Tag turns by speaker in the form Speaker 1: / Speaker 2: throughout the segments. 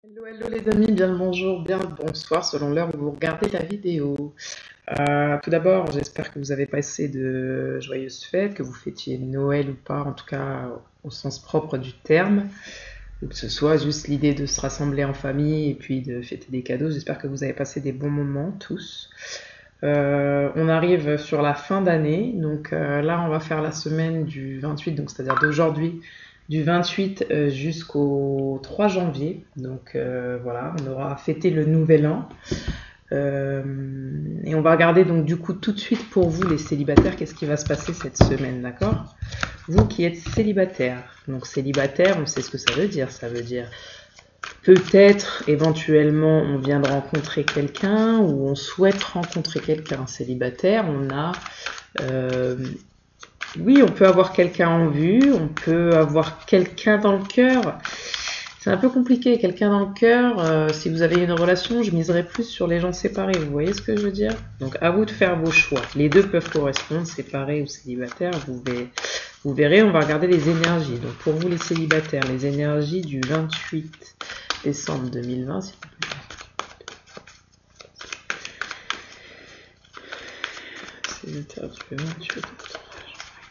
Speaker 1: Hello, hello les amis, bien le bonjour, bien le bonsoir selon l'heure où vous regardez la vidéo. Tout d'abord, j'espère que vous avez passé de joyeuses fêtes, que vous fêtiez Noël ou pas, en tout cas au sens propre du terme, ou que ce soit juste l'idée de se rassembler en famille et puis de fêter des cadeaux. J'espère que vous avez passé des bons moments tous. On arrive sur la fin d'année, donc là on va faire la semaine du 28, donc c'est-à-dire d'aujourd'hui du 28 jusqu'au 3 janvier. Donc voilà, on aura fêté le nouvel an. Et on va regarder donc du coup tout de suite pour vous les célibataires, qu'est-ce qui va se passer cette semaine, d'accord? Vous qui êtes célibataire, donc célibataire, on sait ce que ça veut dire. Ça veut dire peut-être, éventuellement, on vient de rencontrer quelqu'un ou on souhaite rencontrer quelqu'un célibataire. Oui, on peut avoir quelqu'un en vue, on peut avoir quelqu'un dans le cœur. C'est un peu compliqué, quelqu'un dans le cœur. Si vous avez une relation, je miserais plus sur les gens séparés. Vous voyez ce que je veux dire? Donc à vous de faire vos choix. Les deux peuvent correspondre, séparés ou célibataires. Vous verrez, on va regarder les énergies. Donc pour vous les célibataires, les énergies du 28 décembre 2020, s'il vous plaît. Célibataire du 28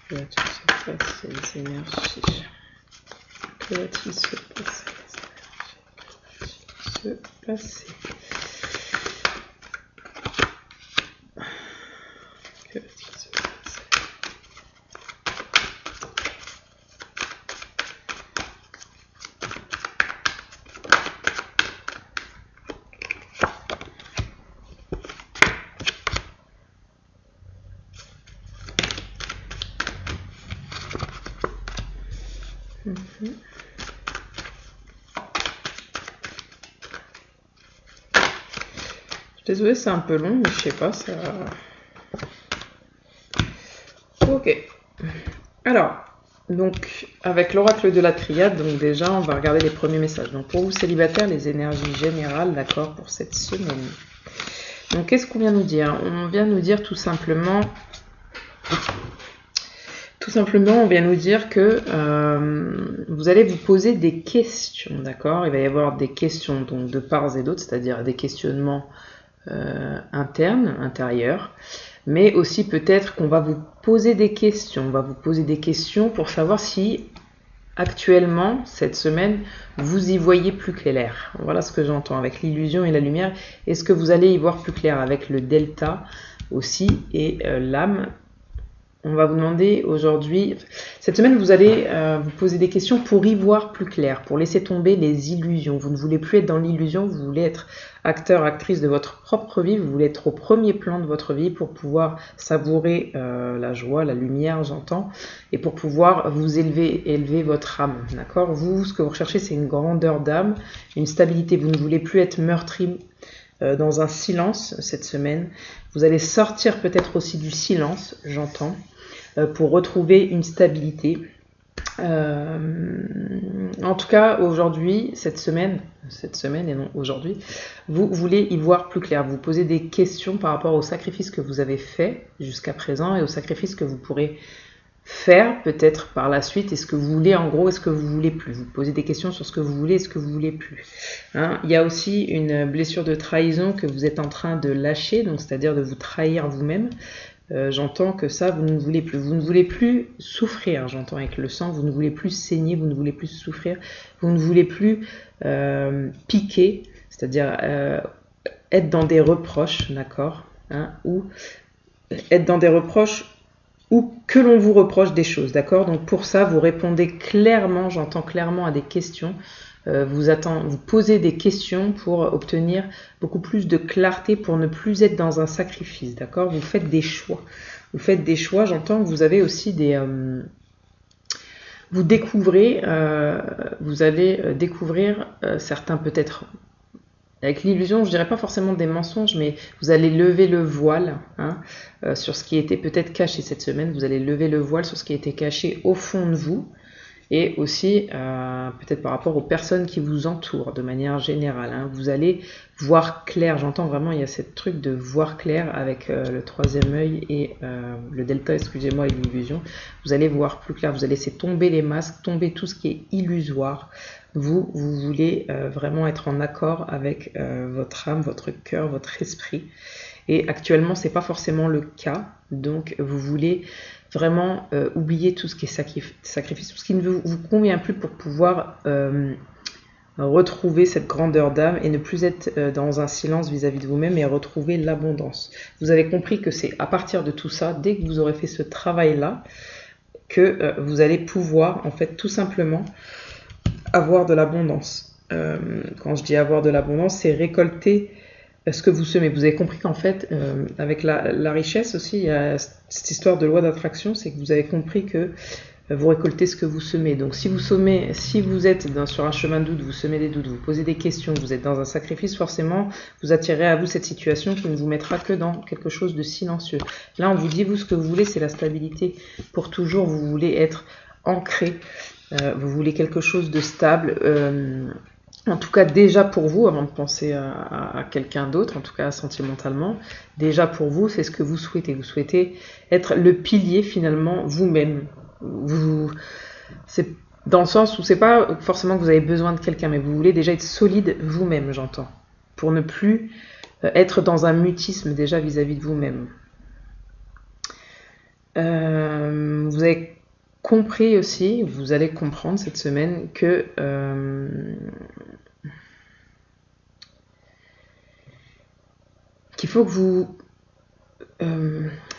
Speaker 1: que va-t-il se passer les énergies? Que va-t-il se passer les énergies? Que va-t-il se passer? Que va-t-il se passer? Désolée, c'est un peu long, mais je sais pas, ça... Ok. Alors, donc, avec l'oracle de la triade, donc déjà, on va regarder les premiers messages. Donc, pour vous célibataires, les énergies générales, d'accord, pour cette semaine. Donc, qu'est-ce qu'on vient nous dire? On vient nous dire tout simplement, on vient nous dire que vous allez vous poser des questions, d'accord? Il va y avoir des questions donc de part et d'autre, c'est-à-dire des questionnements internes, intérieurs, mais aussi peut-être qu'on va vous poser des questions. On va vous poser des questions pour savoir si actuellement, cette semaine, vous y voyez plus clair. Voilà ce que j'entends avec l'illusion et la lumière. Est-ce que vous allez y voir plus clair avec le delta aussi et l'âme? On va vous demander aujourd'hui, cette semaine, vous allez vous poser des questions pour y voir plus clair, pour laisser tomber les illusions. Vous ne voulez plus être dans l'illusion, vous voulez être acteur, actrice de votre propre vie, vous voulez être au premier plan de votre vie pour pouvoir savourer la joie, la lumière, j'entends, et pour pouvoir vous élever votre âme, d'accord? Vous, ce que vous recherchez, c'est une grandeur d'âme, une stabilité. Vous ne voulez plus être meurtri dans un silence cette semaine. Vous allez sortir peut-être aussi du silence, j'entends, pour retrouver une stabilité. En tout cas, aujourd'hui, cette semaine et non aujourd'hui, vous voulez y voir plus clair. Vous posez des questions par rapport au sacrifice que vous avez fait jusqu'à présent et au sacrifice que vous pourrez faire peut-être par la suite. Est-ce que vous voulez, en gros, est-ce que vous voulez plus? Vous posez des questions sur ce que vous voulez, est-ce que vous voulez plus? Il y a aussi une blessure de trahison que vous êtes en train de lâcher, donc c'est-à-dire de vous trahir vous-même. J'entends que ça, vous ne voulez plus. Vous ne voulez plus souffrir, j'entends avec le sang, vous ne voulez plus saigner, vous ne voulez plus souffrir, vous ne voulez plus piquer, c'est-à-dire être dans des reproches, d'accord, ou être dans des reproches ou que l'on vous reproche des choses, d'accord? Donc pour ça, vous répondez clairement, j'entends clairement à des questions. Vous posez des questions pour obtenir beaucoup plus de clarté, pour ne plus être dans un sacrifice, d'accord? Vous faites des choix. Vous faites des choix, j'entends que vous avez aussi des... vous allez découvrir certains peut-être... Avec l'illusion, je dirais pas forcément des mensonges, mais vous allez lever le voile sur ce qui était peut-être caché cette semaine. Vous allez lever le voile sur ce qui était caché au fond de vous. Et aussi, peut-être par rapport aux personnes qui vous entourent, de manière générale. Hein. Vous allez voir clair, j'entends vraiment, il y a ce truc de voir clair avec le troisième œil et le delta, excusez-moi, et l'illusion. Vous allez voir plus clair, vous allez laisser tomber les masques, tomber tout ce qui est illusoire. Vous voulez vraiment être en accord avec votre âme, votre cœur, votre esprit. Et actuellement, c'est pas forcément le cas. Donc, vous voulez vraiment oublier tout ce qui est sacrifice, tout ce qui ne vous convient plus pour pouvoir retrouver cette grandeur d'âme et ne plus être dans un silence vis-à-vis de vous-même et retrouver l'abondance. Vous avez compris que c'est à partir de tout ça, dès que vous aurez fait ce travail-là, que vous allez pouvoir, en fait, tout simplement avoir de l'abondance. Quand je dis avoir de l'abondance, c'est récolter ce que vous semez. Vous avez compris qu'en fait, avec la richesse aussi, il y a cette histoire de loi d'attraction, c'est que vous avez compris que vous récoltez ce que vous semez. Donc si vous êtes sur un chemin de doute, vous semez des doutes, vous posez des questions, vous êtes dans un sacrifice, forcément, vous attirez à vous cette situation qui ne vous mettra que dans quelque chose de silencieux. Là, on vous dit, vous, ce que vous voulez, c'est la stabilité pour toujours. Vous voulez être ancré, vous voulez quelque chose de stable, en tout cas déjà pour vous, avant de penser à quelqu'un d'autre, en tout cas sentimentalement, déjà pour vous, c'est ce que vous souhaitez. Vous souhaitez être le pilier finalement vous-même. C'est dans le sens où c'est pas forcément que vous avez besoin de quelqu'un, mais vous voulez déjà être solide vous-même, j'entends, pour ne plus être dans un mutisme déjà vis-à-vis de vous-même. Vous avez compris aussi, vous allez comprendre cette semaine que qu'il faut que vous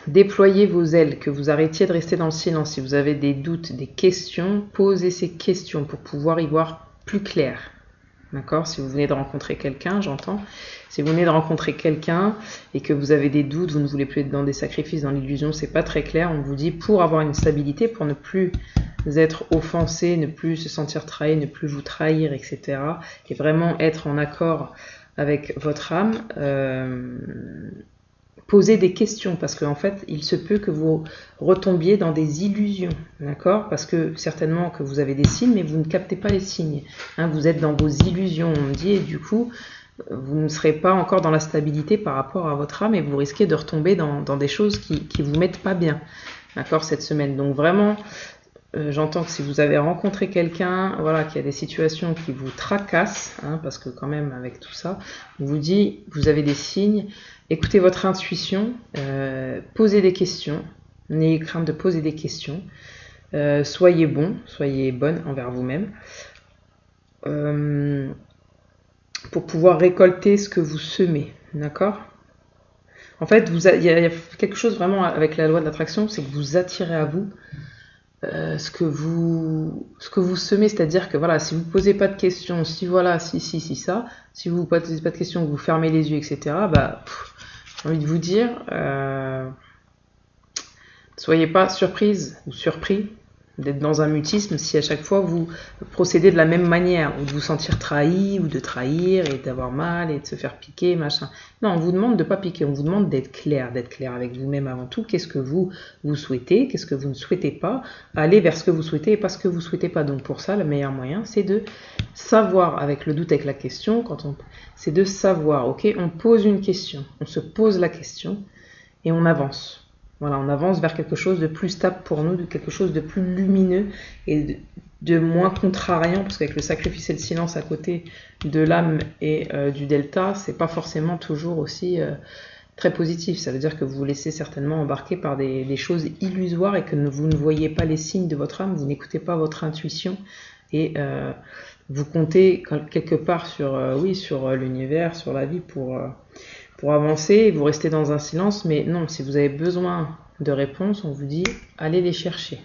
Speaker 1: déployez vos ailes, que vous arrêtiez de rester dans le silence. Si vous avez des doutes, des questions, posez ces questions pour pouvoir y voir plus clair. D'accord? Si vous venez de rencontrer quelqu'un, j'entends. Si vous venez de rencontrer quelqu'un et que vous avez des doutes, vous ne voulez plus être dans des sacrifices, dans l'illusion, c'est pas très clair. On vous dit pour avoir une stabilité, pour ne plus être offensé, ne plus se sentir trahi, ne plus vous trahir, etc. Et vraiment être en accord avec votre âme. Posez des questions, parce qu'en fait, il se peut que vous retombiez dans des illusions, d'accord? Parce que certainement que vous avez des signes, mais vous ne captez pas les signes. Hein, vous êtes dans vos illusions, on me dit, et du coup, vous ne serez pas encore dans la stabilité par rapport à votre âme, et vous risquez de retomber dans des choses qui vous mettent pas bien, d'accord, cette semaine. Donc vraiment, j'entends que si vous avez rencontré quelqu'un, voilà, qui a des situations qui vous tracassent, hein, parce que quand même avec tout ça, on vous dit, vous avez des signes, écoutez votre intuition, posez des questions, n'ayez crainte de poser des questions, soyez bon, soyez bonne envers vous-même, pour pouvoir récolter ce que vous semez, d'accord? En fait, il y a quelque chose vraiment avec la loi de l'attraction, c'est que vous attirez à vous ce que vous semez, c'est-à-dire que voilà, si vous ne posez pas de questions, si voilà, si ça, si vous ne posez pas de questions, vous fermez les yeux, etc., bah, j'ai envie de vous dire, ne soyez pas surprise ou surpris d'être dans un mutisme si à chaque fois vous procédez de la même manière, ou de vous sentir trahi, ou de trahir, et d'avoir mal, et de se faire piquer, machin. Non, on vous demande de ne pas piquer, on vous demande d'être clair avec vous-même avant tout. Qu'est-ce que vous souhaitez, qu'est-ce que vous ne souhaitez pas, aller vers ce que vous souhaitez et pas ce que vous ne souhaitez pas. Donc pour ça, le meilleur moyen, c'est de savoir, avec le doute, avec la question, c'est de savoir, ok, on pose une question, on se pose la question, et on avance. Voilà, on avance vers quelque chose de plus stable pour nous, de quelque chose de plus lumineux et de moins contrariant, parce qu'avec le sacrifice et le silence à côté de l'âme et du delta, c'est pas forcément toujours aussi très positif. Ça veut dire que vous vous laissez certainement embarquer par des choses illusoires et que vous ne voyez pas les signes de votre âme, vous n'écoutez pas votre intuition et vous comptez quelque part sur l'univers, sur la vie pour avancer, et vous restez dans un silence. Mais non, si vous avez besoin de réponses, on vous dit allez les chercher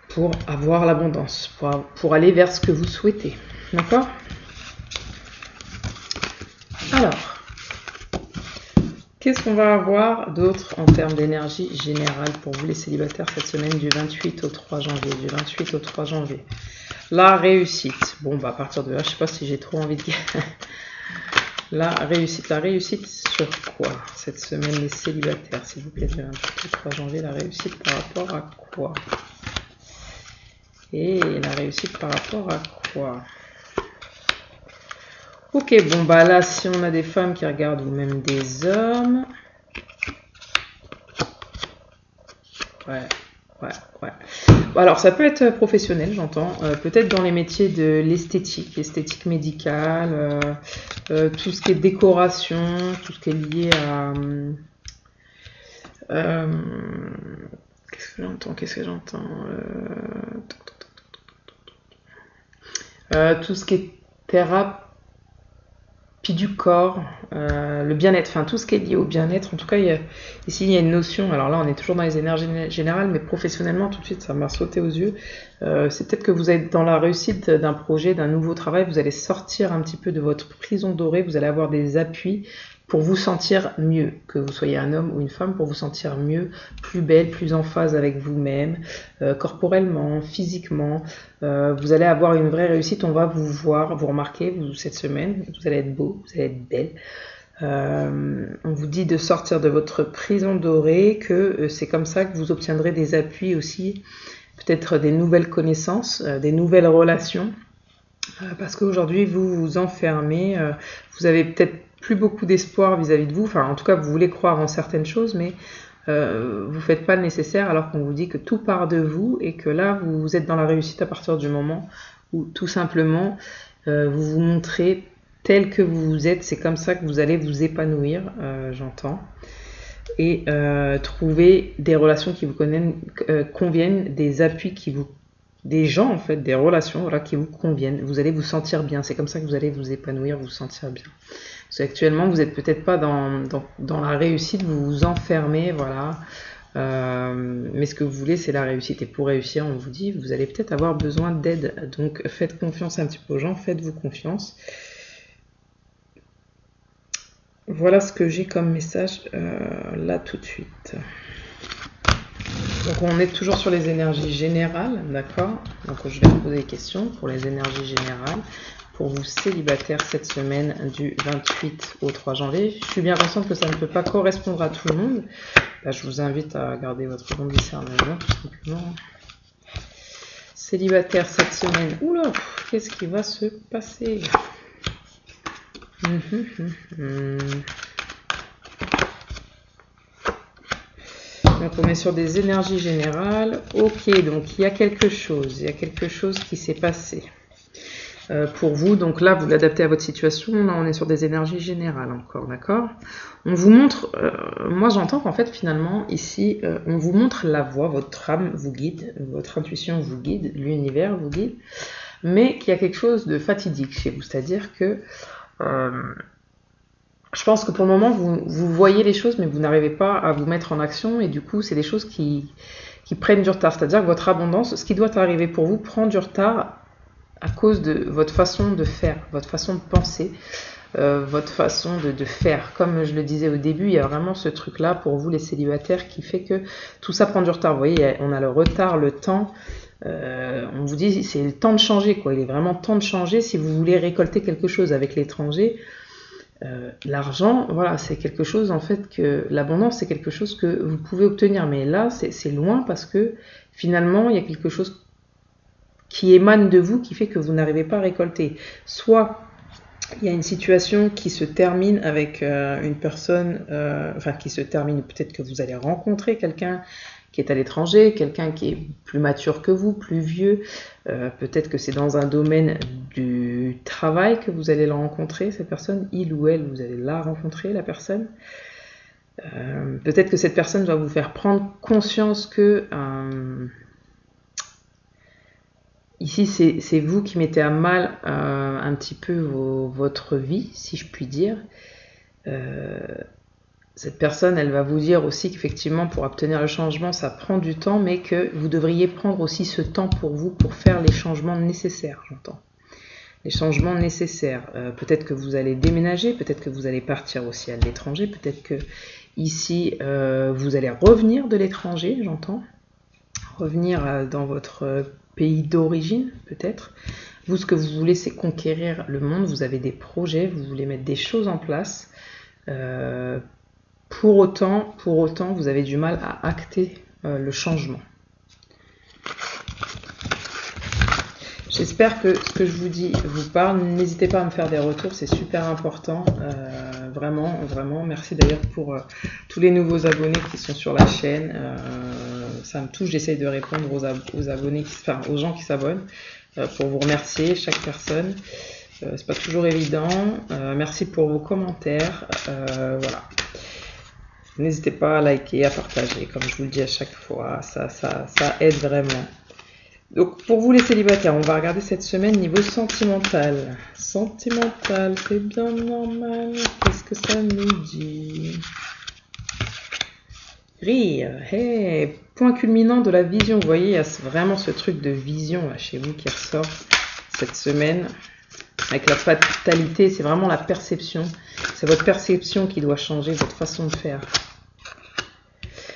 Speaker 1: pour avoir l'abondance, pour aller vers ce que vous souhaitez, d'accord? Alors, qu'est-ce qu'on va avoir d'autre en termes d'énergie générale pour vous les célibataires cette semaine du 28 au 3 janvier, du 28 au 3 janvier? La réussite. Bon, bah à partir de là, je sais pas si j'ai trop envie de dire. La réussite sur quoi cette semaine les célibataires, s'il vous plaît, le 3 janvier, la réussite par rapport à quoi? Et la réussite par rapport à quoi? Ok, bon bah là, si on a des femmes qui regardent ou même des hommes... Ouais. Bon, alors ça peut être professionnel, j'entends. Peut-être dans les métiers de l'esthétique médicale, tout ce qui est décoration, tout ce qui est lié à... qu'est-ce que j'entends tout ce qui est thérapie du corps, le bien-être, enfin tout ce qui est lié au bien-être. En tout cas, ici il y a une notion, alors là on est toujours dans les énergies générales, mais professionnellement tout de suite ça m'a sauté aux yeux. C'est peut-être que vous êtes dans la réussite d'un projet, d'un nouveau travail, vous allez sortir un petit peu de votre prison dorée, vous allez avoir des appuis pour vous sentir mieux, que vous soyez un homme ou une femme, pour vous sentir mieux, plus belle, plus en phase avec vous-même, corporellement, physiquement. Vous allez avoir une vraie réussite, on va vous voir, vous remarquer cette semaine, vous allez être beau, vous allez être belle. On vous dit de sortir de votre prison dorée, que c'est comme ça que vous obtiendrez des appuis aussi, peut-être des nouvelles connaissances, des nouvelles relations, parce qu'aujourd'hui vous vous enfermez, vous avez peut-être plus beaucoup d'espoir vis-à-vis de vous, enfin en tout cas vous voulez croire en certaines choses, mais vous faites pas le nécessaire alors qu'on vous dit que tout part de vous et que là vous êtes dans la réussite à partir du moment où tout simplement vous vous montrez tel que vous êtes, c'est comme ça que vous allez vous épanouir, j'entends, et trouver des relations qui vous conviennent, des appuis qui vous... des gens en fait, des relations voilà, qui vous conviennent, vous allez vous sentir bien, c'est comme ça que vous allez vous épanouir, vous sentir bien. Parce qu'actuellement vous n'êtes peut-être pas dans la réussite, vous vous enfermez, voilà, mais ce que vous voulez c'est la réussite, et pour réussir on vous dit vous allez peut-être avoir besoin d'aide, donc faites confiance un petit peu aux gens, faites-vous confiance. Voilà ce que j'ai comme message là tout de suite. Donc on est toujours sur les énergies générales, d'accord? Donc je vais vous poser des questions pour les énergies générales. Pour vous célibataires cette semaine du 28 au 3 janvier. Je suis bien consciente que ça ne peut pas correspondre à tout le monde. Là, je vous invite à garder votre bon discernement, tout simplement. Célibataire cette semaine. Oula, qu'est-ce qui va se passer? Donc on est sur des énergies générales. Ok, donc il y a quelque chose qui s'est passé. Pour vous, donc là vous l'adaptez à votre situation, là on est sur des énergies générales encore, d'accord? On vous montre, moi j'entends qu'en fait finalement ici on vous montre la voie, votre âme vous guide, votre intuition vous guide, l'univers vous guide, mais qu'il y a quelque chose de fatidique chez vous, c'est-à-dire que je pense que pour le moment vous voyez les choses mais vous n'arrivez pas à vous mettre en action, et du coup c'est des choses qui prennent du retard, c'est-à-dire que votre abondance, ce qui doit arriver pour vous prend du retard à cause de votre façon de faire, votre façon de penser, votre façon de faire. Comme je le disais au début, il y a vraiment ce truc-là pour vous les célibataires qui fait que tout ça prend du retard. Vous voyez, on a le retard, le temps. On vous dit c'est le temps de changer, quoi. Il est vraiment temps de changer si vous voulez récolter quelque chose avec l'étranger. L'argent, voilà, c'est quelque chose en fait que l'abondance, c'est quelque chose que vous pouvez obtenir, mais là c'est loin parce que finalement il y a quelque chose qui émane de vous, qui fait que vous n'arrivez pas à récolter. Soit il y a une situation qui se termine avec une personne, enfin qui se termine, peut-être que vous allez rencontrer quelqu'un qui est à l'étranger, quelqu'un qui est plus mature que vous, plus vieux, peut-être que c'est dans un domaine du travail que vous allez la rencontrer, cette personne, il ou elle, vous allez la rencontrer, la personne. Peut-être que cette personne va vous faire prendre conscience que... ici, c'est vous qui mettez à mal un petit peu votre vie, si je puis dire. Cette personne, elle va vous dire aussi qu'effectivement, pour obtenir le changement, ça prend du temps, mais que vous devriez prendre aussi ce temps pour vous, pour faire les changements nécessaires, j'entends. Les changements nécessaires. Peut-être que vous allez déménager, peut-être que vous allez partir aussi à l'étranger, peut-être que ici, vous allez revenir de l'étranger, j'entends. Revenir dans votre pays d'origine, peut-être. Vous, ce que vous voulez, c'est conquérir le monde. Vous avez des projets, vous voulez mettre des choses en place. Pour autant, vous avez du mal à acter le changement. J'espère que ce que je vous dis vous parle. N'hésitez pas à me faire des retours, c'est super important. Vraiment, vraiment. Merci d'ailleurs pour tous les nouveaux abonnés qui sont sur la chaîne. Ça me touche, j'essaye de répondre aux abonnés, aux gens qui s'abonnent, pour vous remercier, chaque personne. C'est pas toujours évident. Merci pour vos commentaires. Voilà. N'hésitez pas à liker, à partager, comme je vous le dis à chaque fois. Ça aide vraiment. Donc, pour vous les célibataires, on va regarder cette semaine niveau sentimental. Sentimental, c'est bien normal. Qu'est-ce que ça nous dit? Rire. Hey, point culminant de la vision. Vous voyez, il y a vraiment ce truc de vision là, chez vous qui ressort cette semaine. Avec la fatalité, c'est vraiment la perception. C'est votre perception qui doit changer, votre façon de faire.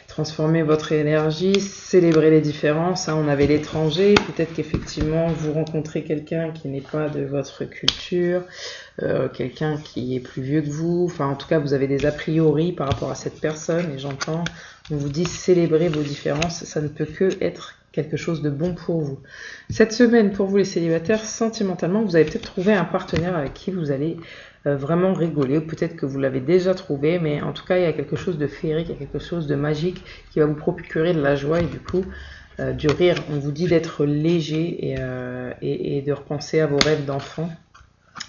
Speaker 1: Transformer votre énergie, célébrer les différences. Hein, on avait l'étranger, peut-être qu'effectivement vous rencontrez quelqu'un qui n'est pas de votre culture, quelqu'un qui est plus vieux que vous. Enfin, en tout cas, vous avez des a priori par rapport à cette personne. Et j'entends, on vous dit célébrer vos différences. Ça ne peut que être quelque chose de bon pour vous. Cette semaine, pour vous les célibataires, sentimentalement, vous allez peut-être trouver un partenaire avec qui vous allez vraiment rigoler, ou peut-être que vous l'avez déjà trouvé, mais en tout cas, il y a quelque chose de féerique, il y a quelque chose de magique qui va vous procurer de la joie et du coup, du rire. On vous dit d'être léger et de repenser à vos rêves d'enfant.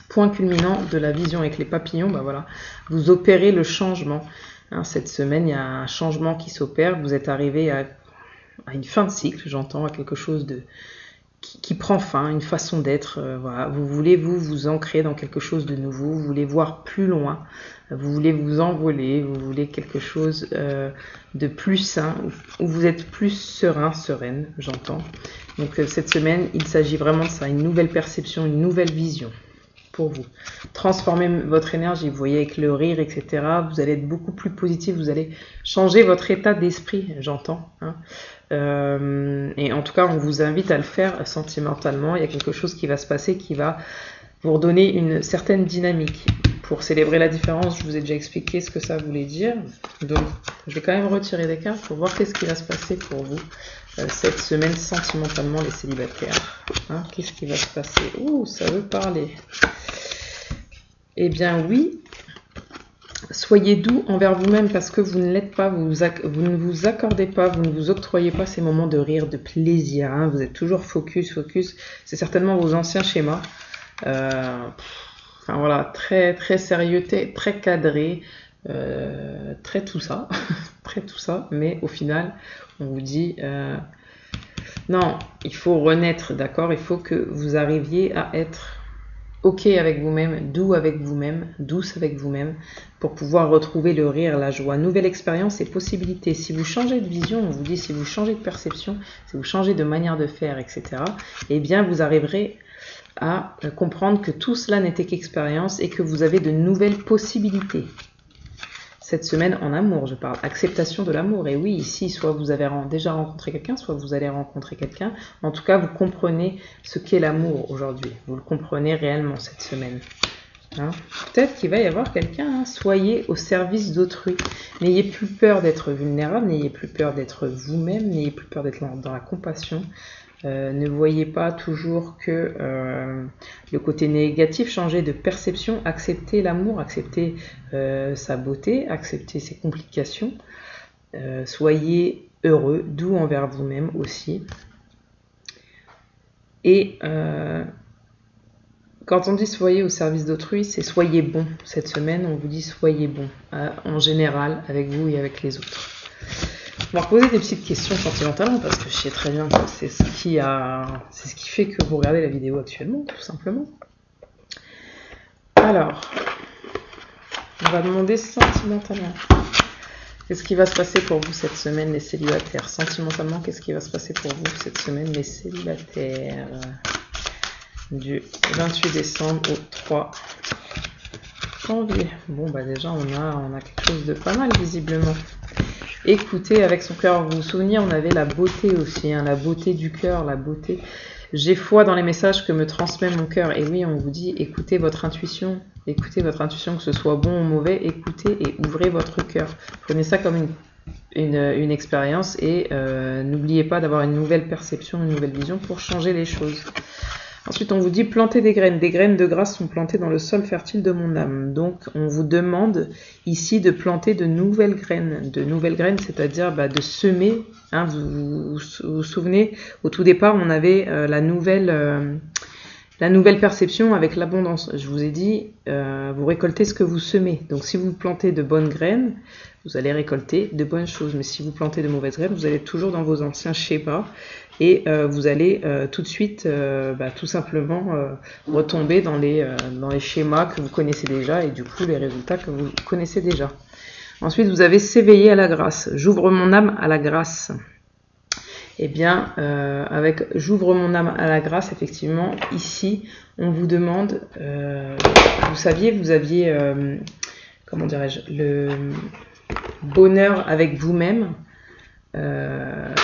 Speaker 1: Point culminant de la vision avec les papillons, bah voilà, vous opérez le changement. Hein, cette semaine, il y a un changement qui s'opère, vous êtes arrivé à une fin de cycle, j'entends, à quelque chose qui prend fin, une façon d'être. Voilà. Vous voulez vous ancrer dans quelque chose de nouveau, vous voulez voir plus loin, vous voulez vous envoler, vous voulez quelque chose de plus sain, où vous êtes plus serein, sereine, j'entends. Donc cette semaine, il s'agit vraiment de ça, une nouvelle perception, une nouvelle vision pour vous. Transformer votre énergie, vous voyez, avec le rire, etc. Vous allez être beaucoup plus positif, vous allez changer votre état d'esprit, j'entends. Hein. Et en tout cas, on vous invite à le faire sentimentalement. Il y a quelque chose qui va se passer qui va vous redonner une certaine dynamique. Pour célébrer la différence, je vous ai déjà expliqué ce que ça voulait dire. Donc, je vais quand même retirer des cartes pour voir qu'est-ce qui va se passer pour vous cette semaine sentimentalement, les célibataires. Hein, qu'est-ce qui va se passer? Ouh, ça veut parler. Eh bien oui, soyez doux envers vous-même parce que vous ne l'êtes pas, vous ne vous accordez pas, vous ne vous octroyez pas ces moments de rire, de plaisir. Hein, vous êtes toujours focus. C'est certainement vos anciens schémas. Enfin voilà, très très sérieux, très cadré, très tout ça, très tout ça. Mais au final, on vous dit non, il faut renaître, d'accord. Il faut que vous arriviez à être ok avec vous-même, doux avec vous-même, douce avec vous-même, pour pouvoir retrouver le rire, la joie, nouvelle expérience et possibilités. Si vous changez de vision, on vous dit, si vous changez de perception, si vous changez de manière de faire, etc., eh bien, vous arriverez à comprendre que tout cela n'était qu'expérience et que vous avez de nouvelles possibilités. Cette semaine en amour, je parle acceptation de l'amour. Et oui, ici, soit vous avez déjà rencontré quelqu'un, soit vous allez rencontrer quelqu'un. En tout cas, vous comprenez ce qu'est l'amour aujourd'hui. Vous le comprenez réellement cette semaine. Hein, peut-être qu'il va y avoir quelqu'un. Hein, soyez au service d'autrui. N'ayez plus peur d'être vulnérable, n'ayez plus peur d'être vous-même, n'ayez plus peur d'être dans la compassion. Ne voyez pas toujours que le côté négatif, changez de perception, acceptez l'amour, acceptez sa beauté, acceptez ses complications, soyez heureux, doux envers vous-même aussi. Et quand on dit soyez au service d'autrui, c'est soyez bon. Cette semaine, on vous dit soyez bon, en général, avec vous et avec les autres. On va poser des petites questions sentimentales parce que je sais très bien que c'est ce qui fait que vous regardez la vidéo actuellement, tout simplement. Alors, on va demander sentimentalement. Qu'est-ce qui va se passer pour vous cette semaine, les célibataires? Sentimentalement, qu'est-ce qui va se passer pour vous cette semaine, les célibataires? Du 28 décembre au 3 janvier. Bon, bah déjà, on a quelque chose de pas mal, visiblement. Écoutez avec son cœur. Vous vous souvenez, on avait la beauté aussi, hein, la beauté du cœur, la beauté. J'ai foi dans les messages que me transmet mon cœur. Et oui, on vous dit, écoutez votre intuition, que ce soit bon ou mauvais, écoutez et ouvrez votre cœur. Prenez ça comme une expérience et n'oubliez pas d'avoir une nouvelle perception, une nouvelle vision pour changer les choses. Ensuite, on vous dit planter des graines. Des graines de grâce sont plantées dans le sol fertile de mon âme. Donc, on vous demande ici de planter de nouvelles graines. De nouvelles graines, c'est-à-dire de semer. Hein, vous vous souvenez, au tout départ, on avait la nouvelle perception avec l'abondance. Je vous ai dit, vous récoltez ce que vous semez. Donc, si vous plantez de bonnes graines, vous allez récolter de bonnes choses. Mais si vous plantez de mauvaises graines, vous allez être toujours dans vos anciens schémas. Et vous allez tout de suite, tout simplement, retomber dans les schémas que vous connaissez déjà et du coup les résultats que vous connaissez déjà. Ensuite, vous avez s'éveiller à la grâce. J'ouvre mon âme à la grâce. Eh bien, avec j'ouvre mon âme à la grâce, effectivement, ici, on vous demande, vous saviez, vous aviez, comment dirais-je, le bonheur avec vous-même.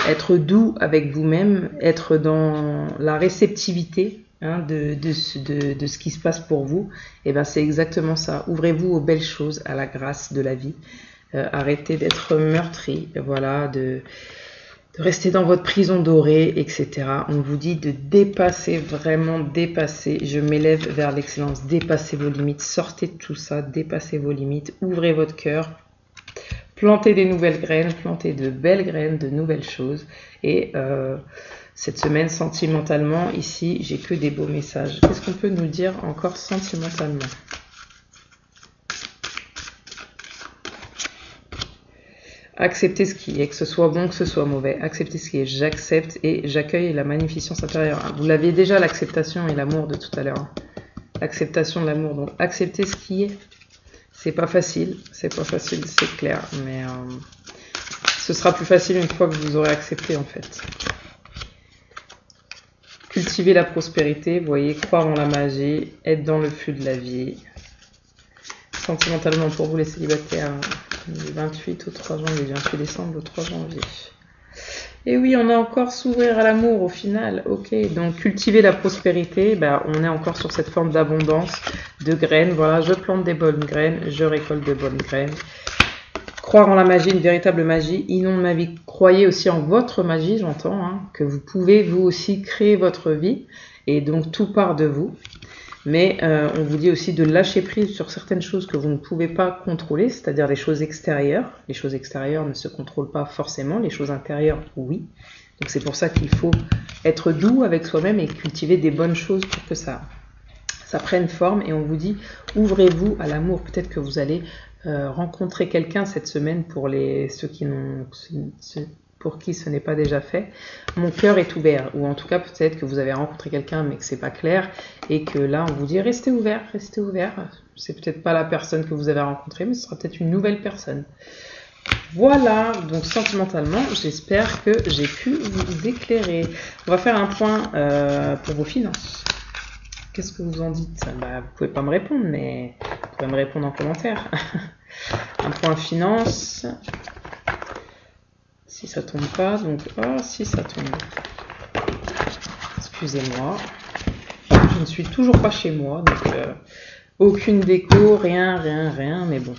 Speaker 1: Être doux avec vous-même, être dans la réceptivité de ce qui se passe pour vous, et ben c'est exactement ça. Ouvrez-vous aux belles choses, à la grâce de la vie. Arrêtez d'être meurtri, voilà, de rester dans votre prison dorée, etc. On vous dit de dépasser, vraiment dépasser. Je m'élève vers l'excellence. Dépassez vos limites, sortez de tout ça, dépassez vos limites, ouvrez votre cœur. Plantez des nouvelles graines, plantez de belles graines, de nouvelles choses. Et cette semaine, sentimentalement, ici, j'ai que des beaux messages. Qu'est-ce qu'on peut nous dire encore sentimentalement? Acceptez ce qui est, que ce soit bon, que ce soit mauvais. Acceptez ce qui est, j'accepte et j'accueille la magnificence intérieure. Vous l'aviez déjà, l'acceptation et l'amour de tout à l'heure. L'acceptation de l'amour, donc acceptez ce qui est. C'est pas facile, c'est clair, mais ce sera plus facile une fois que vous aurez accepté en fait. Cultiver la prospérité, vous voyez, croire en la magie, être dans le flux de la vie. Sentimentalement pour vous les célibataires, du 28 au 3 janvier, du 28 décembre au 3 janvier. Et oui, on a encore s'ouvrir à l'amour au final. Ok, donc cultiver la prospérité, on est encore sur cette forme d'abondance, de graines. Voilà, je plante des bonnes graines, je récolte de bonnes graines. Croire en la magie, une véritable magie, inonde ma vie. Croyez aussi en votre magie, j'entends, que vous pouvez vous aussi créer votre vie. Et donc tout part de vous. Mais on vous dit aussi de lâcher prise sur certaines choses que vous ne pouvez pas contrôler, c'est-à-dire les choses extérieures. Les choses extérieures ne se contrôlent pas forcément, les choses intérieures, oui. Donc c'est pour ça qu'il faut être doux avec soi-même et cultiver des bonnes choses pour que ça prenne forme. Et on vous dit, ouvrez-vous à l'amour. Peut-être que vous allez rencontrer quelqu'un cette semaine pour qui ce n'est pas déjà fait. Mon cœur est ouvert, ou en tout cas peut-être que vous avez rencontré quelqu'un mais que c'est pas clair et que là on vous dit restez ouvert. C'est peut-être pas la personne que vous avez rencontrée, mais ce sera peut-être une nouvelle personne. Voilà, donc sentimentalement, j'espère que j'ai pu vous éclairer. On va faire un point pour vos finances. Qu'est-ce que vous en dites? Vous pouvez pas me répondre, mais vous pouvez me répondre en commentaire. Un point finance. Si ça tombe pas, donc si ça tombe. Excusez-moi. Je ne suis toujours pas chez moi, donc aucune déco, rien, mais bon.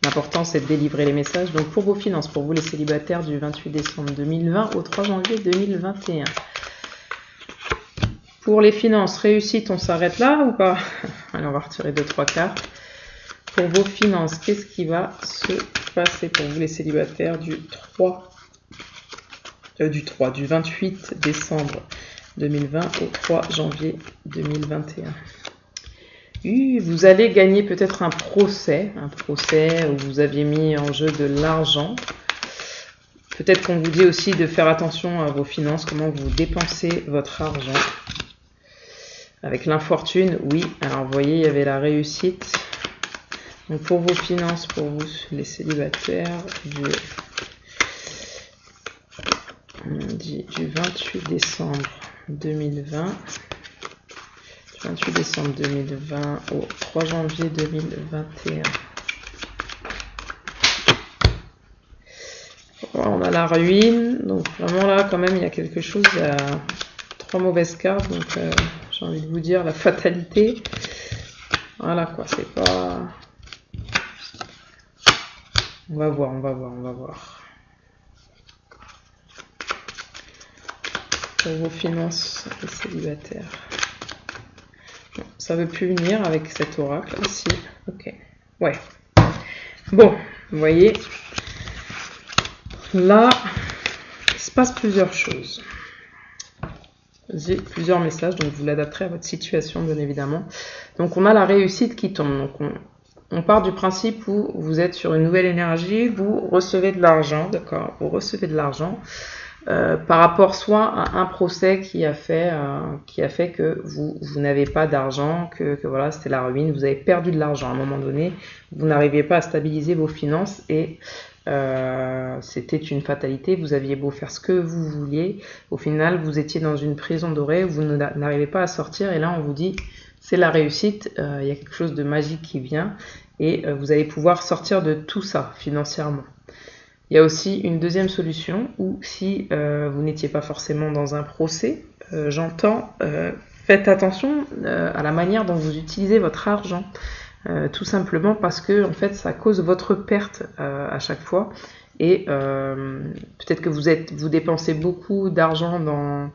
Speaker 1: L'important c'est de délivrer les messages. Donc pour vos finances, pour vous les célibataires du 28 décembre 2020 au 3 janvier 2021. Pour les finances, réussite, on s'arrête là ou pas? Allez, on va retirer 2-3 cartes. Pour vos finances, qu'est-ce qui va se passer pour vous les célibataires du 28 décembre 2020 au 3 janvier 2021? Vous allez gagner peut-être un procès où vous aviez mis en jeu de l'argent. Peut-être qu'on vous dit aussi de faire attention à vos finances, comment vous dépensez votre argent. Avec l'infortune, oui. Alors vous voyez, il y avait la réussite. Donc pour vos finances, pour vous les célibataires du 28 décembre 2020, du 28 décembre 2020 au 3 janvier 2021. On a la ruine, donc vraiment là quand même il y a quelque chose, il y a 3 mauvaises cartes, donc j'ai envie de vous dire la fatalité. Voilà quoi, c'est pas... On va voir. Pour vos finances, les célibataires. Ça veut plus venir avec cet oracle. Ah, si, ok. Ouais. Bon, vous voyez, là, il se passe plusieurs choses. J'ai plusieurs messages, donc vous l'adapterez à votre situation, bien évidemment. Donc, on a la réussite qui tombe. Donc, on part du principe où vous êtes sur une nouvelle énergie, vous recevez de l'argent, d'accord? Vous recevez de l'argent par rapport soit à un procès qui a fait que vous n'avez pas d'argent, que voilà, c'était la ruine, vous avez perdu de l'argent à un moment donné, vous n'arriviez pas à stabiliser vos finances et c'était une fatalité, vous aviez beau faire ce que vous vouliez, au final vous étiez dans une prison dorée, vous n'arrivez pas à sortir et là on vous dit c'est la réussite, il y a quelque chose de magique qui vient et vous allez pouvoir sortir de tout ça financièrement. Il y a aussi une deuxième solution où si vous n'étiez pas forcément dans un procès, j'entends, faites attention à la manière dont vous utilisez votre argent. Tout simplement parce que en fait ça cause votre perte à chaque fois et peut-être que vous dépensez beaucoup d'argent dans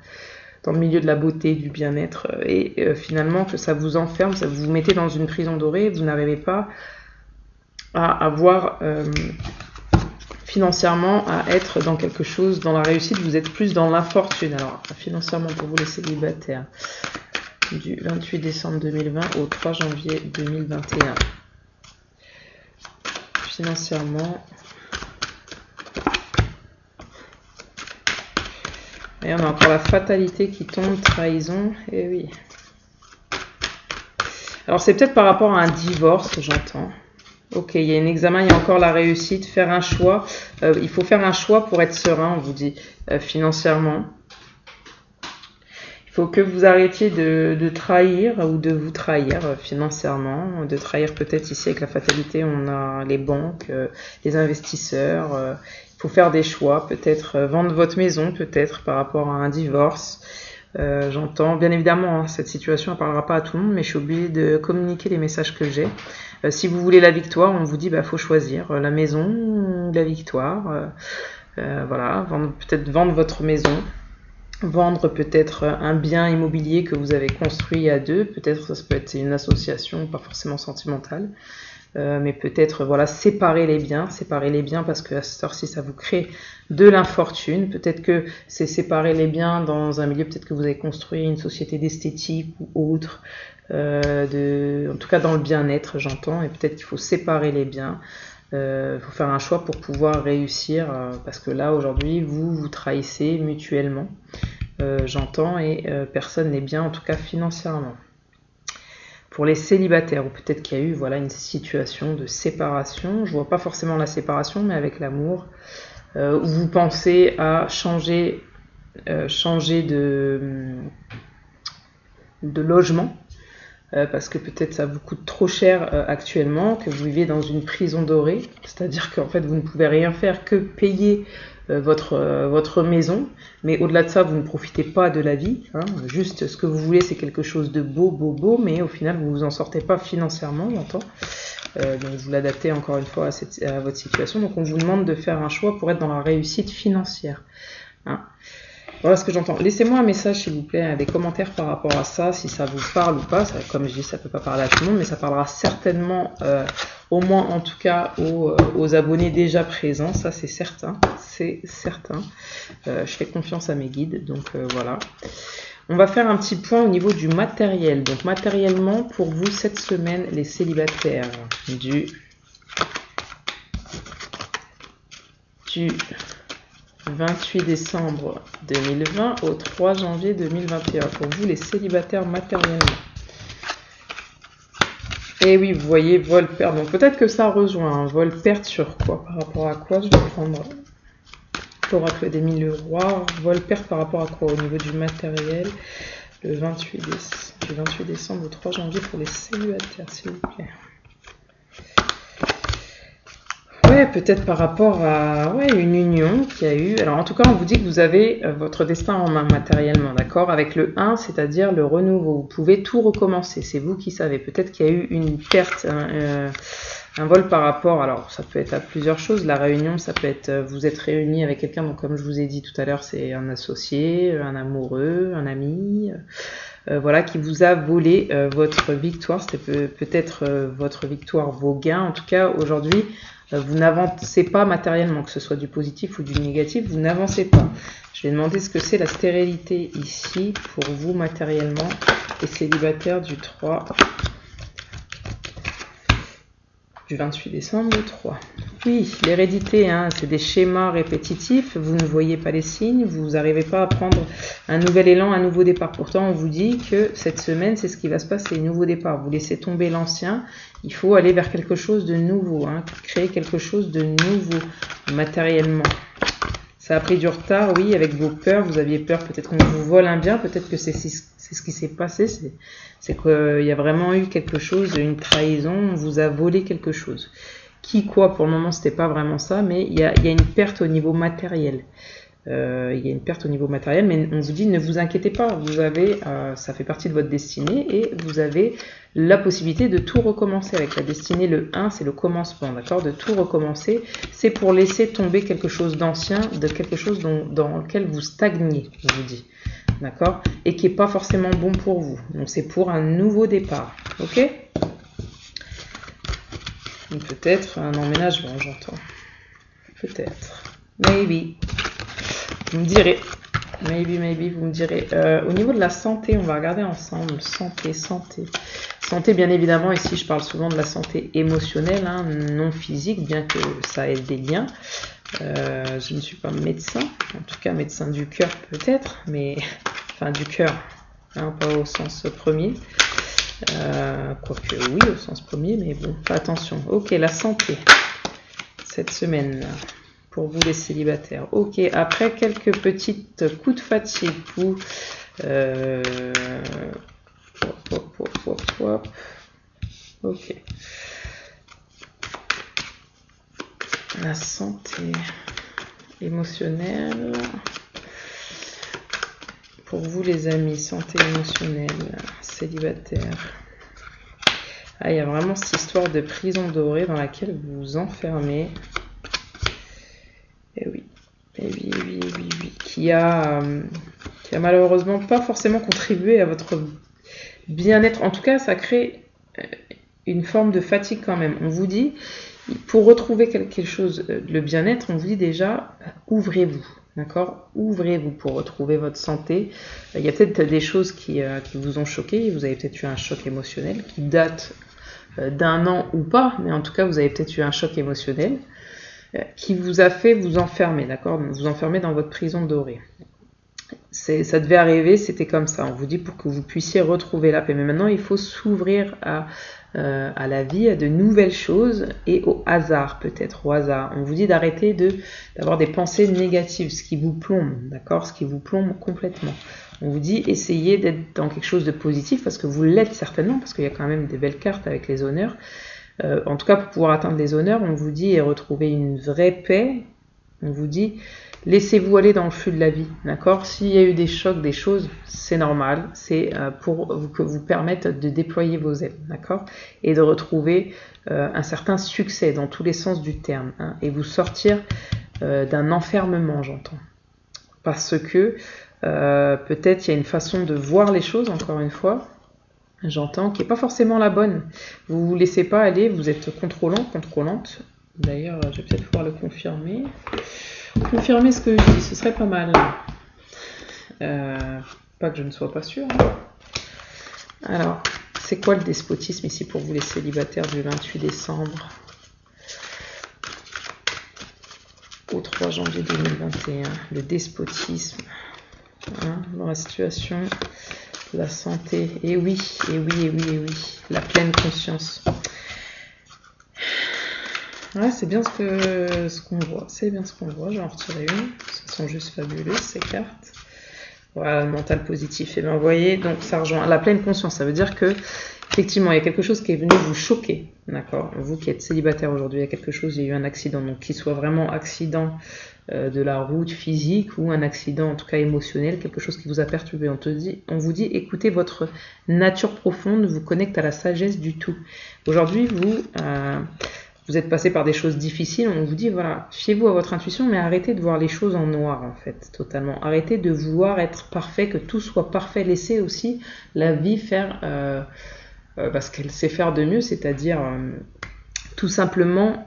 Speaker 1: le milieu de la beauté, du bien-être et finalement que ça vous enferme, ça vous mettez dans une prison dorée, vous n'arrivez pas à avoir financièrement à être dans quelque chose, dans la réussite, vous êtes plus dans l'infortune. Alors financièrement pour vous les célibataires, du 28 décembre 2020 au 3 janvier 2021. Financièrement. Et on a encore la fatalité qui tombe, trahison, et oui. Alors c'est peut-être par rapport à un divorce, j'entends. Ok, il y a un examen, il y a encore la réussite, faire un choix. Il faut faire un choix pour être serein, on vous dit, financièrement. Il faut que vous arrêtiez de trahir ou de vous trahir financièrement, de trahir peut-être ici avec la fatalité, on a les banques, les investisseurs, il faut faire des choix, peut-être vendre votre maison, peut-être par rapport à un divorce. J'entends, bien évidemment, hein, cette situation ne parlera pas à tout le monde, mais je suis obligée de communiquer les messages que j'ai. Si vous voulez la victoire, on vous dit bah faut choisir la maison ou la victoire. Voilà, peut-être vendre votre maison. Vendre peut-être un bien immobilier que vous avez construit à deux, peut-être ça peut être une association, pas forcément sentimentale, mais peut-être voilà séparer les biens parce que à cette heure-ci ça vous crée de l'infortune, peut-être que c'est séparer les biens dans un milieu, peut-être que vous avez construit une société d'esthétique ou autre, en tout cas dans le bien-être j'entends, et peut-être qu'il faut séparer les biens. Faut faire un choix pour pouvoir réussir parce que là aujourd'hui vous trahissez mutuellement, j'entends, et personne n'est bien en tout cas financièrement. Pour les célibataires, ou peut-être qu'il y a eu voilà une situation de séparation, je vois pas forcément la séparation mais avec l'amour, où vous pensez à changer de logement. Parce que peut-être ça vous coûte trop cher actuellement, que vous vivez dans une prison dorée, c'est-à-dire qu'en fait vous ne pouvez rien faire que payer votre maison, mais au-delà de ça vous ne profitez pas de la vie, hein. Juste ce que vous voulez c'est quelque chose de beau, mais au final vous vous en sortez pas financièrement, j'entends. Donc vous l'adaptez encore une fois à votre situation, donc on vous demande de faire un choix pour être dans la réussite financière, hein. Voilà ce que j'entends. Laissez-moi un message s'il vous plaît, des commentaires par rapport à ça, si ça vous parle ou pas. Ça, comme je dis, ça peut pas parler à tout le monde, mais ça parlera certainement, au moins en tout cas, aux abonnés déjà présents. Ça c'est certain, c'est certain. Je fais confiance à mes guides, donc voilà. On va faire un petit point au niveau du matériel. Donc matériellement, pour vous cette semaine, les célibataires du 28 décembre 2020 au 3 janvier 2021. Pour vous, les célibataires matériellement. Et oui, vous voyez, vol-perte. Donc peut-être que ça rejoint un vol-perte sur quoi? Par rapport à quoi? Je vais prendre l'oracle des 1000 rois. Vol-perte par rapport à quoi? Au niveau du matériel, le 28 décembre au 3 janvier pour les célibataires, s'il vous plaît. Ouais, peut-être par rapport à une union qu'il y a eu. Alors en tout cas, on vous dit que vous avez votre destin en main matériellement, d'accord? Avec le 1, c'est-à-dire le renouveau. Vous pouvez tout recommencer, c'est vous qui savez. Peut-être qu'il y a eu une perte, un vol par rapport, alors ça peut être à plusieurs choses. La réunion, ça peut être, vous êtes réunis avec quelqu'un, donc comme je vous ai dit tout à l'heure, c'est un associé, un amoureux, un ami. voilà, qui vous a volé votre victoire. C'était peut-être votre victoire, vos gains. En tout cas, aujourd'hui, vous n'avancez pas matériellement, que ce soit du positif ou du négatif, vous n'avancez pas. Je vais demander ce que c'est la stérilité ici pour vous matériellement, et célibataire du 3, du 28 décembre, le 3. Oui, l'hérédité, hein, c'est des schémas répétitifs, vous ne voyez pas les signes, vous n'arrivez pas à prendre un nouvel élan, un nouveau départ. Pourtant, on vous dit que cette semaine, c'est ce qui va se passer, nouveau départ. Vous laissez tomber l'ancien, il faut aller vers quelque chose de nouveau, hein, créer quelque chose de nouveau matériellement. Ça a pris du retard, oui, avec vos peurs, vous aviez peur peut-être qu'on vous vole un bien, peut-être que c'est ce qui s'est passé, c'est qu'il y a vraiment eu quelque chose, une trahison, on vous a volé quelque chose. Qui, quoi, pour le moment, c'était pas vraiment ça, mais il y a une perte au niveau matériel. Il y a une perte au niveau matériel, mais on vous dit ne vous inquiétez pas, vous avez, ça fait partie de votre destinée et vous avez la possibilité de tout recommencer. Avec la destinée, le 1, c'est le commencement, d'accord, de tout recommencer. C'est pour laisser tomber quelque chose d'ancien, de quelque chose dans lequel vous stagnez, je vous dis, d'accord, et qui n'est pas forcément bon pour vous. Donc c'est pour un nouveau départ, ok? Peut-être un emménagement, j'entends. Peut-être. Maybe. Vous me direz. Maybe, vous me direz. Au niveau de la santé, on va regarder ensemble. Santé. Santé, bien évidemment, ici je parle souvent de la santé émotionnelle, hein, non physique, bien que ça ait des liens. Je ne suis pas médecin, en tout cas médecin du cœur peut-être, mais enfin du cœur, hein, pas au sens premier. Quoique oui, au sens premier, mais bon, faites attention. Ok, la santé, cette semaine, pour vous les célibataires. Ok, après quelques petites coups de fatigue, vous... Ok. La santé émotionnelle. Pour vous les amis, santé émotionnelle, célibataire. Ah, il y a vraiment cette histoire de prison dorée dans laquelle vous vous enfermez. Et oui, qui a malheureusement pas forcément contribué à votre bien-être. En tout cas, ça crée une forme de fatigue quand même. On vous dit, pour retrouver quelque chose, le bien-être, on vous dit déjà, ouvrez-vous. D'accord, ouvrez-vous pour retrouver votre santé. Il y a peut-être des choses qui vous ont choqué. Vous avez peut-être eu un choc émotionnel qui date d'un an ou pas, mais en tout cas, vous avez peut-être eu un choc émotionnel qui vous a fait vous enfermer, d'accord, vous enfermer dans votre prison dorée. Ça devait arriver, c'était comme ça. On vous dit pour que vous puissiez retrouver la paix. Mais maintenant, il faut s'ouvrir à la vie, à de nouvelles choses et au hasard, peut-être, au hasard. On vous dit d'arrêter d'avoir des pensées négatives, ce qui vous plombe, d'accord, ce qui vous plombe complètement. On vous dit essayez d'être dans quelque chose de positif, parce que vous l'êtes certainement, parce qu'il y a quand même des belles cartes avec les honneurs. En tout cas, pour pouvoir atteindre les honneurs, on vous dit et retrouver une vraie paix, on vous dit laissez-vous aller dans le flux de la vie, d'accord? S'il y a eu des chocs, des choses, c'est normal, c'est pour vous permettre de déployer vos ailes, d'accord? Et de retrouver un certain succès dans tous les sens du terme, hein, et vous sortir d'un enfermement, j'entends. Parce que peut-être il y a une façon de voir les choses, encore une fois, j'entends, qui n'est pas forcément la bonne. Vous ne vous laissez pas aller, vous êtes contrôlant, contrôlante. D'ailleurs, je vais peut-être pouvoir le confirmer. Confirmer ce que je dis, ce serait pas mal. Pas que je ne sois pas sûre. Alors, c'est quoi le despotisme ici pour vous les célibataires du 28 décembre au 3 janvier 2021? Le despotisme, hein, dans la situation, la santé, et oui, la pleine conscience. Ouais, c'est bien ce qu'on voit. C'est bien ce qu'on voit. Je vais en retirer une. Ce sont juste fabuleuses, ces cartes. Voilà, le mental positif. Et bien, vous voyez, donc ça rejoint la pleine conscience. Ça veut dire que, effectivement, il y a quelque chose qui est venu vous choquer. D'accord? Vous qui êtes célibataire aujourd'hui, il y a quelque chose, il y a eu un accident. Donc, qu'il soit vraiment accident de la route physique ou un accident, en tout cas émotionnel, quelque chose qui vous a perturbé. On vous dit, écoutez, votre nature profonde vous connecte à la sagesse du tout. Aujourd'hui, vous êtes passé par des choses difficiles, on vous dit, voilà, fiez-vous à votre intuition, mais arrêtez de voir les choses en noir, en fait, totalement. Arrêtez de vouloir être parfait, que tout soit parfait. Laissez aussi la vie faire ce qu'elle sait faire de mieux, c'est-à-dire tout simplement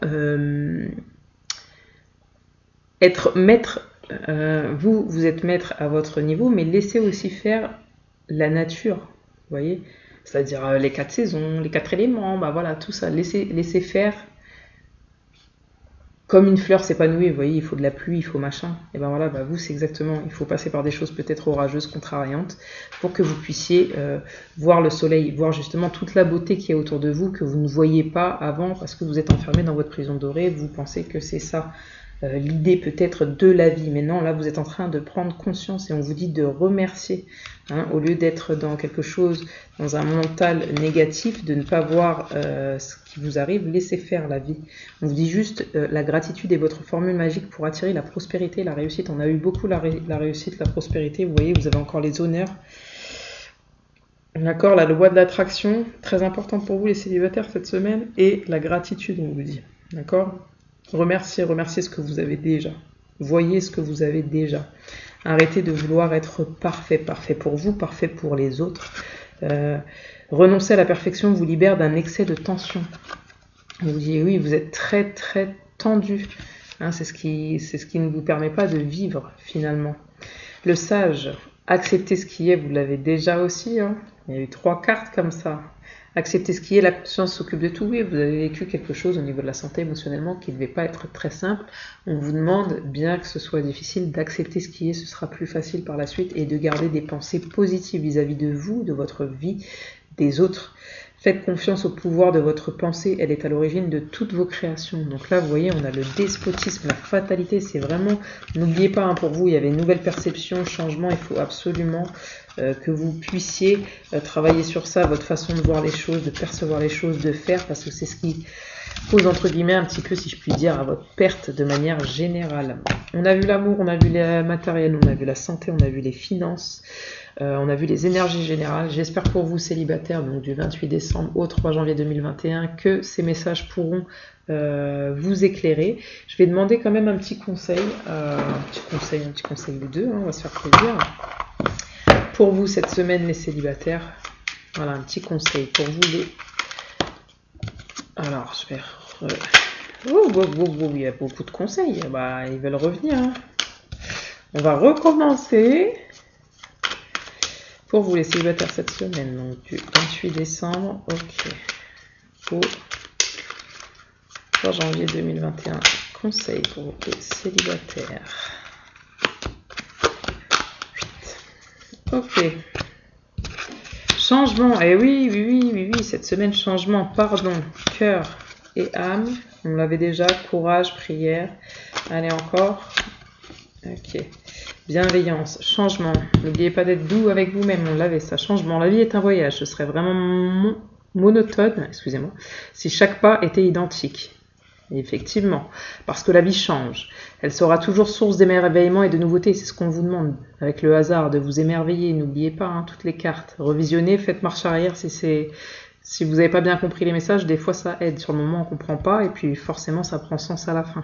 Speaker 1: être maître. Vous êtes maître à votre niveau, mais laissez aussi faire la nature, vous voyez, c'est-à-dire les 4 saisons, les 4 éléments, bah voilà, tout ça, laissez faire. Comme une fleur s'épanouit, vous voyez, il faut de la pluie, il faut machin. Et ben voilà, bah vous c'est exactement, il faut passer par des choses peut-être orageuses, contrariantes, pour que vous puissiez voir le soleil, voir justement toute la beauté qui est autour de vous, que vous ne voyez pas avant, parce que vous êtes enfermé dans votre prison dorée, vous pensez que c'est ça. L'idée peut-être de la vie, mais non, là vous êtes en train de prendre conscience et on vous dit de remercier, au lieu d'être dans quelque chose, dans un mental négatif, de ne pas voir ce qui vous arrive, laissez faire la vie. On vous dit juste la gratitude est votre formule magique pour attirer la prospérité, la réussite. On a eu beaucoup la réussite, la prospérité, vous voyez, vous avez encore les honneurs. D'accord, la loi de l'attraction, très importante pour vous les célibataires cette semaine, et la gratitude, on vous dit, d'accord. Remerciez ce que vous avez déjà. Voyez ce que vous avez déjà. Arrêtez de vouloir être parfait pour vous, parfait pour les autres. Renoncer à la perfection vous libère d'un excès de tension. On vous dit oui, vous êtes très très tendu. C'est ce qui ne vous permet pas de vivre finalement. Le sage, acceptez ce qui est, vous l'avez déjà aussi. Il y a eu 3 cartes comme ça. Acceptez ce qui est, la conscience s'occupe de tout. Oui, vous avez vécu quelque chose au niveau de la santé émotionnellement qui ne devait pas être très simple. On vous demande, bien que ce soit difficile, d'accepter ce qui est, ce sera plus facile par la suite, et de garder des pensées positives vis-à-vis de vous, de votre vie, des autres. Faites confiance au pouvoir de votre pensée, elle est à l'origine de toutes vos créations. Donc là, vous voyez, on a le despotisme, la fatalité, c'est vraiment, n'oubliez pas, pour vous, il y avait une nouvelle perception, changement, il faut absolument que vous puissiez travailler sur ça, votre façon de voir les choses, de percevoir les choses, de faire, parce que c'est ce qui cause, entre guillemets, un petit peu, si je puis dire, à votre perte de manière générale. On a vu l'amour, on a vu les matériels, on a vu la santé, on a vu les finances, on a vu les énergies générales. J'espère pour vous célibataires, donc du 28 décembre au 3 janvier 2021, que ces messages pourront vous éclairer. Je vais demander quand même un petit conseil, un petit conseil ou deux, on va se faire plaisir. Pour vous cette semaine les célibataires, voilà un petit conseil pour vous les... Alors je vais... il y a beaucoup de conseils, ils veulent revenir. On va recommencer. Pour vous les célibataires cette semaine, donc du 28 décembre, au 3 janvier 2021. Conseil pour les célibataires. Ok. Changement. Et oui, cette semaine, changement, pardon, cœur et âme. On l'avait déjà, courage, prière. Allez, encore. Ok. Bienveillance, changement. N'oubliez pas d'être doux avec vous-même, on l'avait ça. Changement. La vie est un voyage. Ce serait vraiment monotone, excusez-moi, si chaque pas était identique. Et effectivement, parce que la vie change. Elle sera toujours source d'émerveillement et de nouveautés. C'est ce qu'on vous demande avec le hasard, de vous émerveiller. N'oubliez pas toutes les cartes. Revisionnez, faites marche arrière si vous n'avez pas bien compris les messages. Des fois, ça aide. Sur le moment, on ne comprend pas et puis forcément, ça prend sens à la fin.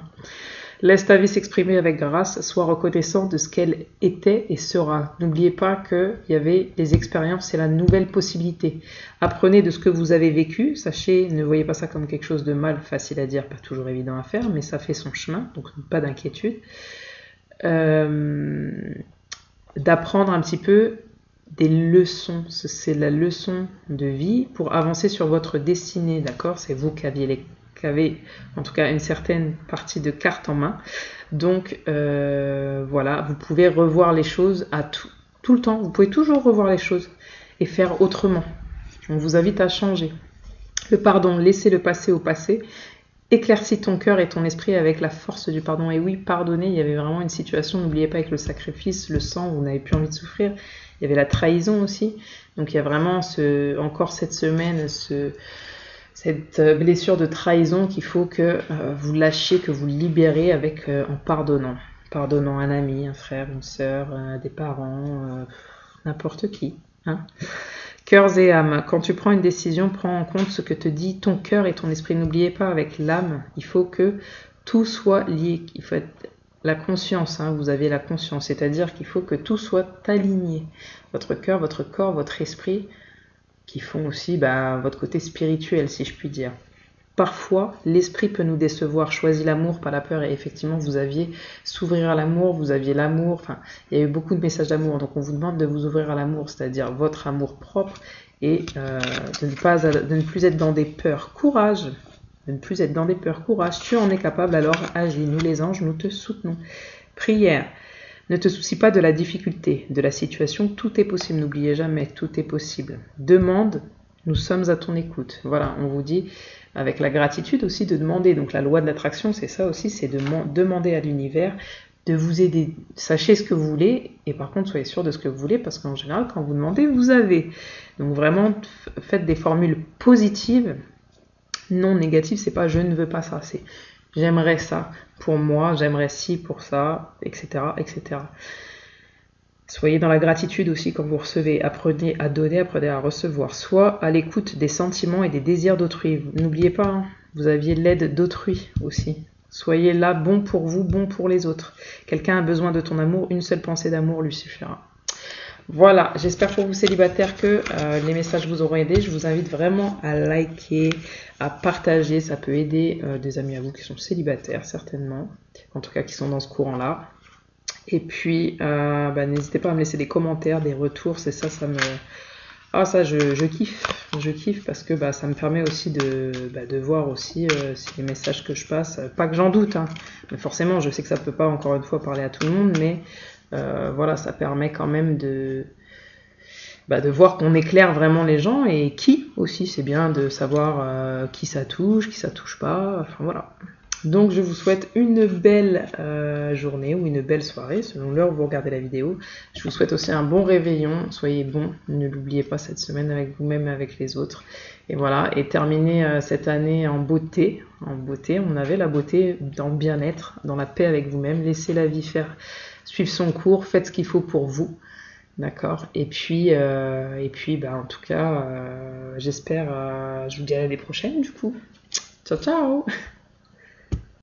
Speaker 1: Laisse ta vie s'exprimer avec grâce, sois reconnaissant de ce qu'elle était et sera. N'oubliez pas qu'il y avait les expériences et la nouvelle possibilité. Apprenez de ce que vous avez vécu, sachez, ne voyez pas ça comme quelque chose de mal, facile à dire, pas toujours évident à faire, mais ça fait son chemin, donc pas d'inquiétude. D'apprendre un petit peu des leçons, c'est la leçon de vie pour avancer sur votre destinée, d'accord? C'est vous qui avez en tout cas une certaine partie de cartes en main. Donc voilà, vous pouvez revoir les choses à tout le temps. Vous pouvez toujours revoir les choses et faire autrement. On vous invite à changer. Le pardon, laissez le passé au passé. Éclaircis ton cœur et ton esprit avec la force du pardon. Et oui, pardonner, il y avait vraiment une situation, n'oubliez pas, avec le sacrifice, le sang, vous n'avez plus envie de souffrir. Il y avait la trahison aussi. Donc il y a vraiment encore cette semaine, cette blessure de trahison qu'il faut que vous lâchiez, que vous libérez en pardonnant. Pardonnant un ami, un frère, une sœur, des parents, n'importe qui. Cœurs et âmes. Quand tu prends une décision, prends en compte ce que te dit ton cœur et ton esprit. N'oubliez pas, avec l'âme, il faut que tout soit lié. Il faut être la conscience, hein, vous avez la conscience, c'est-à-dire qu'il faut que tout soit aligné. Votre cœur, votre corps, votre esprit, qui font aussi votre côté spirituel, si je puis dire. Parfois, l'esprit peut nous décevoir. Choisis l'amour, pas la peur. Et effectivement, vous aviez s'ouvrir à l'amour, vous aviez l'amour. Enfin, il y a eu beaucoup de messages d'amour. Donc, on vous demande de vous ouvrir à l'amour, c'est-à-dire votre amour propre et de ne plus être dans des peurs. Courage, de ne plus être dans des peurs. Courage, tu en es capable, alors agis. Nous, les anges, nous te soutenons. Prière. Ne te soucie pas de la difficulté, de la situation. Tout est possible. N'oubliez jamais, tout est possible. Demande. Nous sommes à ton écoute. Voilà, on vous dit, avec la gratitude aussi, de demander. Donc la loi de l'attraction, c'est ça aussi, c'est de demander à l'univers de vous aider. Sachez ce que vous voulez, et par contre, soyez sûr de ce que vous voulez, parce qu'en général, quand vous demandez, vous avez. Donc vraiment, faites des formules positives, non négatives, c'est pas « je ne veux pas ça », c'est « j'aimerais ça pour moi, j'aimerais ci pour ça », etc., etc. Soyez dans la gratitude aussi quand vous recevez. Apprenez à donner, apprenez à recevoir. Soit à l'écoute des sentiments et des désirs d'autrui. N'oubliez pas, hein, vous aviez l'aide d'autrui aussi. Soyez là, bon pour vous, bon pour les autres. Quelqu'un a besoin de ton amour, une seule pensée d'amour lui suffira. Voilà, j'espère pour vous célibataires que les messages vous auront aidé. Je vous invite vraiment à liker, à partager. Ça peut aider des amis à vous qui sont célibataires, certainement. En tout cas, qui sont dans ce courant-là. Et puis, n'hésitez pas à me laisser des commentaires, des retours, c'est ça, ça me... Ah, ça, je kiffe parce que ça me permet aussi de voir aussi si les messages que je passe, pas que j'en doute, hein, mais forcément, je sais que ça peut pas, encore une fois, parler à tout le monde, mais voilà, ça permet quand même de voir qu'on éclaire vraiment les gens, et qui aussi, c'est bien de savoir qui ça touche pas, enfin voilà. Donc je vous souhaite une belle journée ou une belle soirée, selon l'heure où vous regardez la vidéo. Je vous souhaite aussi un bon réveillon, soyez bons, ne l'oubliez pas cette semaine avec vous-même et avec les autres. Et voilà, et terminez cette année en beauté, on avait la beauté dans le bien-être, dans la paix avec vous-même, laissez la vie suivre son cours, faites ce qu'il faut pour vous, d'accord. Et puis en tout cas, j'espère, je vous dis à l'année prochaine du coup. Ciao ciao.